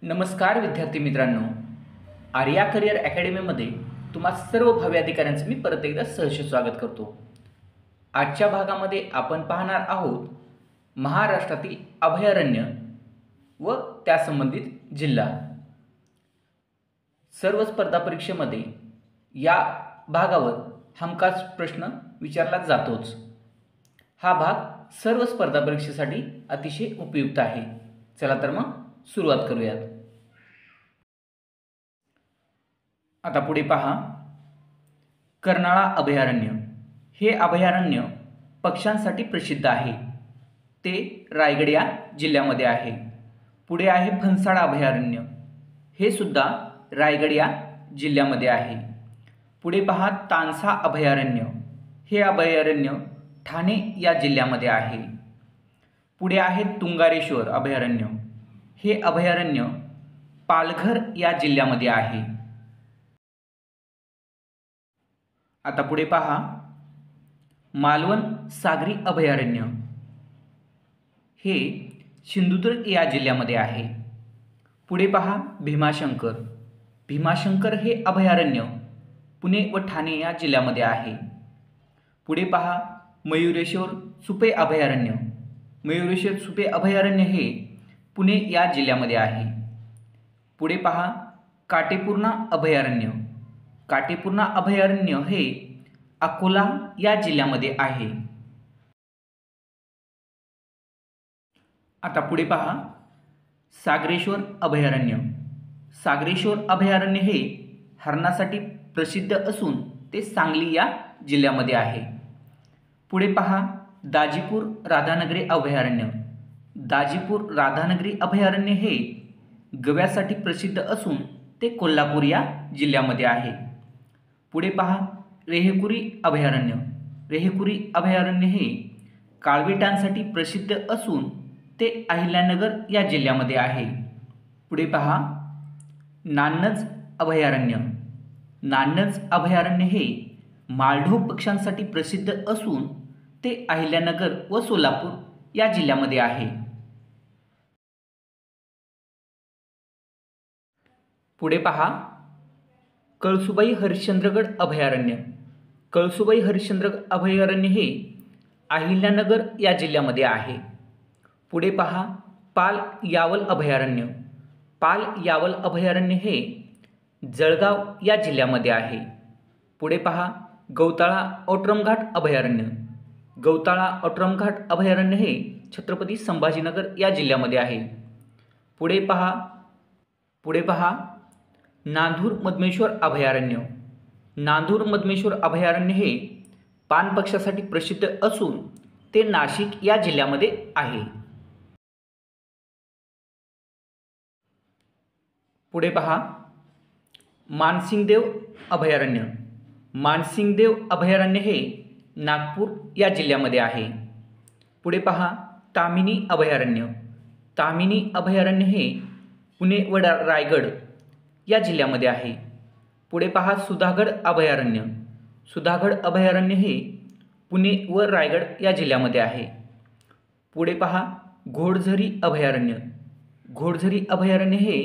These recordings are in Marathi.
नमस्कार विद्यार्थी मित्रांनो, आर्या करिअर अकॅडमीमध्ये तुम्हा सर्व भावी अधिकाऱ्यांचं मी परत एकदा सहर्ष स्वागत करतो। आजच्या भागामध्ये आपण पाहणार आहोत महाराष्ट्रातील अभयारण्य व त्यासंबंधित जिल्हा। सर्व स्पर्धा परीक्षेमध्ये या भागावर हमखास प्रश्न विचारला जातोच। हा भाग सर्व स्पर्धा परीक्षेसाठी अतिशय उपयुक्त आहे। चला तर मग सुरुवात करूयात। आता पुढे पहा, कर्नाळा अभयारण्य हे अभयारण्य पक्ष्यांसाठी प्रसिद्ध आहे। ते रायगड या जिल्ह्यामध्ये आहे। पुढे आहे फणसाड अभयारण्य, हे सुद्धा रायगड या जिल्ह्यामध्ये आहे। पुढे पहा तानसा अभयारण्य, हे अभयारण्य ठाणे या जिल्ह्यामध्ये आहे। पुढे आहे तुंगारेश्वर अभयारण्य, हे अभयारण्य पालघर या जिल्ह्यामध्ये आहे। आता पुढे पहा मालवण सागरी अभयारण्य, हे सिंधुदुर्ग या जिल्ह्यामध्ये आहे। पुढे पहा भीमाशंकर, भीमाशंकर हे अभयारण्य पुणे व ठाणे या जिल्ह्यामध्ये आहे। पुढे पहा मयुरेश्वर सुपे अभयारण्य, मयुरेश्वर सुपे अभयारण्य हे पुणे या जिल्ह्यामध्ये आहे। पुढे पहा काटेपूर्णा अभयारण्य, काटेपूर्णा अभयारण्य हे अकोला या जिल्ह्यामध्ये आहे। आता पुढे पहा सागरेश्वर अभयारण्य, सागरेश्वर अभयारण्य हे हरणासाठी प्रसिद्ध असून ते सांगली या जिल्ह्यामध्ये आहे। पुढे पहा दाजीपूर राधानगरी अभयारण्य, दाजीपूर राधानगरी अभयारण्य हे गव्यासाठी प्रसिद्ध असून ते कोल्हापूर या जिल्ह्यामध्ये आहे। पुढे पहा रेहेकुरी अभयारण्य, रेहेकुरी अभयारण्य हे काळविटांसाठी प्रसिद्ध असून ते अहिल्यानगर या जिल्ह्यामध्ये आहे। पुढे पहा नान्नज अभयारण्य, नान्नज अभयारण्य हे माळढोक पक्ष्यांसाठी प्रसिद्ध असून ते अहिल्यानगर व सोलापूर या जिल्ह्यामध्ये आहे। पुढे पहा कळसुबाई हरिश्चंद्रगड अभयारण्य, कळसुबाई हरिश्चंद्रगड अभयारण्य हे अहिल्यानगर या जिल्ह्यामध्ये आहे। पुढे पहा पाल यावल अभयारण्य, पाल यावल अभयारण्य हे जळगाव या जिल्ह्यामध्ये आहे। पुढे पहा गौताळा औटरमघाट अभयारण्य, गौताळा औटरमघाट अभयारण्य हे छत्रपती संभाजीनगर या जिल्ह्यामध्ये आहे। पुढे पहा नांदूर मधमेश्वर अभयारण्य, नांदूर मधमेश्वर अभयारण्य हे पान पक्ष्यासाठी प्रसिद्ध असून ते नाशिक या जिल्ह्यामध्ये आहे। पुढे पहा मानसिंगदेव अभयारण्य, मानसिंगदेव अभयारण्य हे नागपूर या जिल्ह्यामध्ये आहे। पुढे पहा ताम्हिणी अभयारण्य, ताम्हिणी अभयारण्य हे पुणे व रायगड या जिल्ह्यामध्ये आहे। पुढे पहा सुधागड अभयारण्य, सुधागड अभयारण्य हे पुणे व रायगड या जिल्ह्यामध्ये आहे। पुढे पहा घोडझरी अभयारण्य, घोडझरी अभयारण्य हे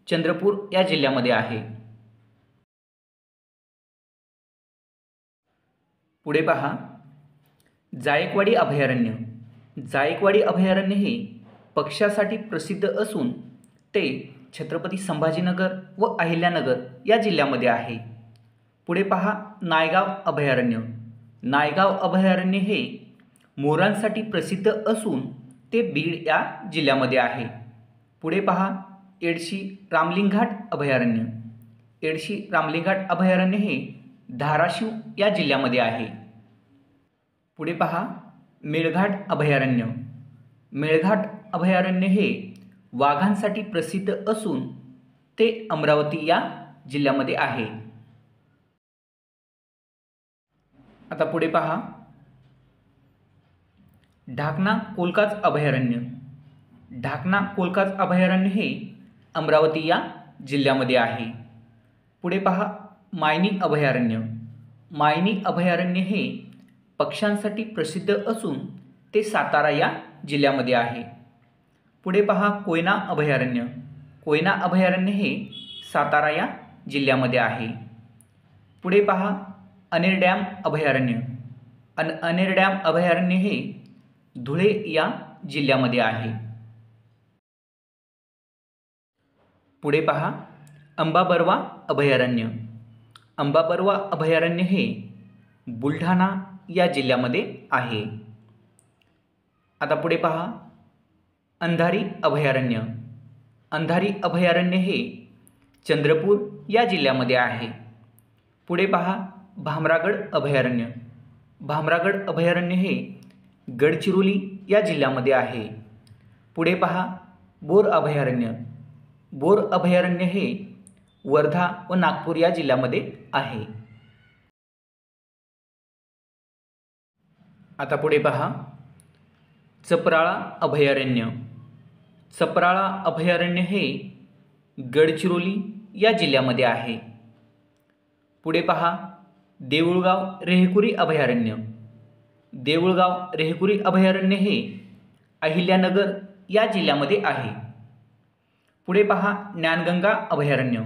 चंद्रपूर या जिल्ह्यामध्ये आहे। पुढे पहा जायकवाडी अभयारण्य, जायकवाडी अभयारण्य हे पक्ष्यासाठी प्रसिद्ध असून ते छत्रपती संभाजीनगर व अहिल्यानगर या जिल्ह्यामध्ये आहे। पुढे पहा नायगाव अभयारण्य, नायगाव अभयारण्य हे मोरांसाठी प्रसिद्ध असून ते बीड या जिल्ह्यामध्ये आहे। पुढे पहा येडशी रामलिंगघाट अभयारण्य, येडशी रामलिंगघाट अभयारण्य हे धाराशिव या जिल्ह्यामध्ये आहे। पुढे पहा मेळघाट अभयारण्य, मेळघाट अभयारण्य हे वाघांसाठी प्रसिद्ध असून ते अमरावती या जिल्ह्यामध्ये आहे। आता पुढे पहा ढाकणा कोलकाज अभयारण्य, ढाकणा कोलकाज अभयारण्य हे अमरावती या जिल्ह्यामध्ये आहे। पुढे पहा मायनी अभयारण्य, मायनी अभयारण्य हे पक्ष्यांसाठी प्रसिद्ध असून ते सातारा या जिल्ह्यामध्ये आहे। पुढे पहा कोयना अभयारण्य, कोयना अभयारण्य हे सातारा या जिल्ह्यामध्ये आहे. पुढे पहा अनेर डॅम अभयारण्य. अनेर डॅम अभयारण्य हे धुळे या जिल्ह्यामध्ये आहे. पुढे पहा अंबाबरवा अभयारण्य. अंबाबरवा अभयारण्य हे बुलढाणा या जिल्ह्यामध्ये आहे. आता पुढे पहा अंधारी अभयारण्य. अंधारी अभयारण्य हे चंद्रपूर या जिल्ह्यामध्ये आहे. पुढे पहा भामरागड अभयारण्य. भामरागड अभयारण्य हे गडचिरोली या जिल्ह्यामध्ये आहे. पुढे पहा बोर अभयारण्य. बोर अभयारण्य हे वर्धा व नागपूर या जिल्ह्यामध्ये आहे. आता पुढे पहा चपराळा अभयारण्य. चपराळा अभयारण्य हे गडचिरोली या जिल्ह्यामध्ये आहे. पुढे पहा देऊळगाव रेहकुरी अभयारण्य. देऊळगाव रेहकुरी अभयारण्य हे अहिल्यानगर या जिल्ह्यामध्ये आहे. पुढे पहा ज्ञानगंगा अभयारण्य.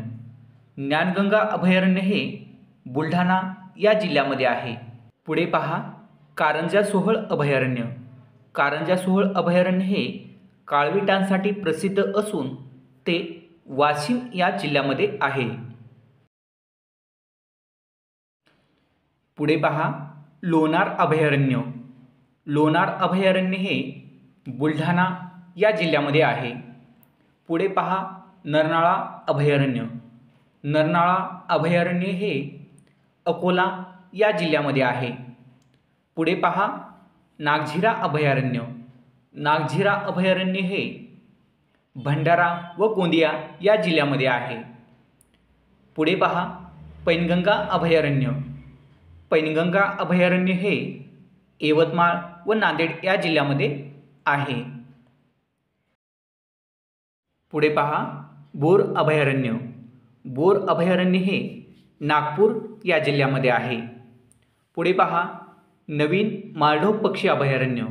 ज्ञानगंगा अभयारण्य हे बुलढाणा या जिल्ह्यामध्ये आहे. पुढे पहा कारंजा सोहळ अभयारण्य. कारंजा सोहळ अभयारण्य हे काळविटांसाठी प्रसिद्ध असून ते वाशिम या जिल्ह्यामध्ये आहे. पुढे पहा लोणार अभयारण्य. लोणार अभयारण्य हे बुलढाणा या जिल्ह्यामध्ये आहे. पुढे पहा नरनाळा अभयारण्य. नरनाळा अभयारण्य हे अकोला या जिल्ह्यामध्ये आहे. पुढे पहा नागझिरा अभयारण्य. नागझिरा अभयारण्य हे भंडारा व गोंदिया या जिल्ह्यामध्ये आहे. पुढे पहा पैनगंगा अभयारण्य. पैनगंगा अभयारण्य हे यवतमाळ व नांदेड या जिल्ह्यामध्ये आहे. पुढे पहा बोर अभयारण्य. बोर अभयारण्य हे नागपूर या जिल्ह्यामध्ये आहे. पुढे पहा नवीन माळढोक पक्षी अभयारण्य.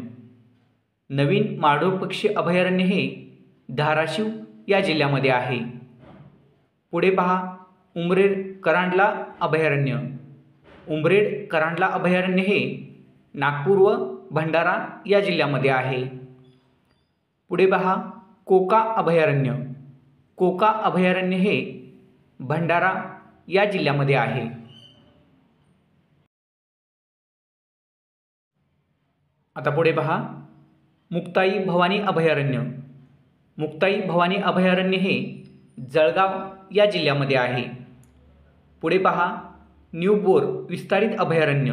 नवीन माळढोक पक्षी अभयारण्य हे धाराशिव या जिल्ह्यामध्ये आहे. पुढे पहा उमरेड करांडला अभयारण्य. उमरेड करांडला अभयारण्य हे नागपूर व भंडारा या जिल्ह्यामध्ये आहे. पुढे पहा कोका अभयारण्य. कोका अभयारण्य हे भंडारा या जिल्ह्यामध्ये आहे. आता पुढे पहा मुक्ताई भवानी अभयारण्य. मुक्ताई भवानी अभयारण्य हे जळगाव या जिल्ह्यामध्ये आहे. पुढे पहा न्यू बोर विस्तारित अभयारण्य.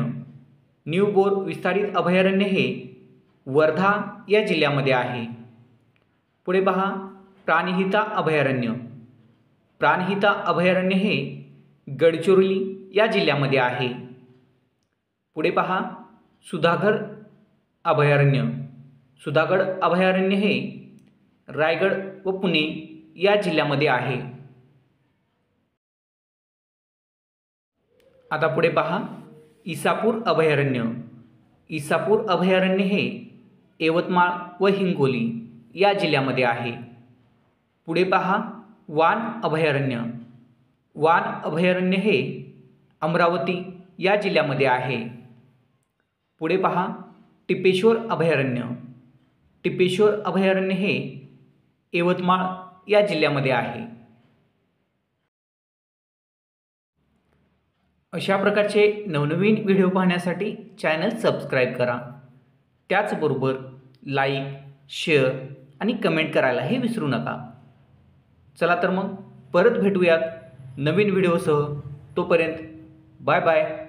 न्यू बोर विस्तारित अभयारण्य हे वर्धा या जिल्ह्यामध्ये आहे. पुढे पहा प्राणहिता अभयारण्य. प्राणहिता अभयारण्य हे गडचिरोली या जिल्ह्यामध्ये आहे. पुढे पहा सुधागड अभयारण्य. सुधागड अभयारण्य हे रायगड व पुणे या जिल्ह्यामध्ये आहे. आता पुढे पहा इसापूर अभयारण्य. इसापूर अभयारण्य हे यवतमाळ व हिंगोली या जिल्ह्यामध्ये आहे. पुढे पहा वान अभयारण्य. वान अभयारण्य हे अमरावती या जिल्ह्यामध्ये आहे. पुढे पहा टिपेश्वर अभयारण्य. टिपेश्वर अभयारण्य हे यवतमाळ या जिल्ह्यामध्ये आहे. अशा प्रकारचे नवनवीन व्हिडिओ पाहण्यासाठी चॅनल सबस्क्राईब करा. त्याचबरोबर लाईक, शेअर आणि कमेंट करायलाही विसरू नका. चला तर मग परत भेटूयात नवीन व्हिडिओसह. तोपर्यंत बाय बाय.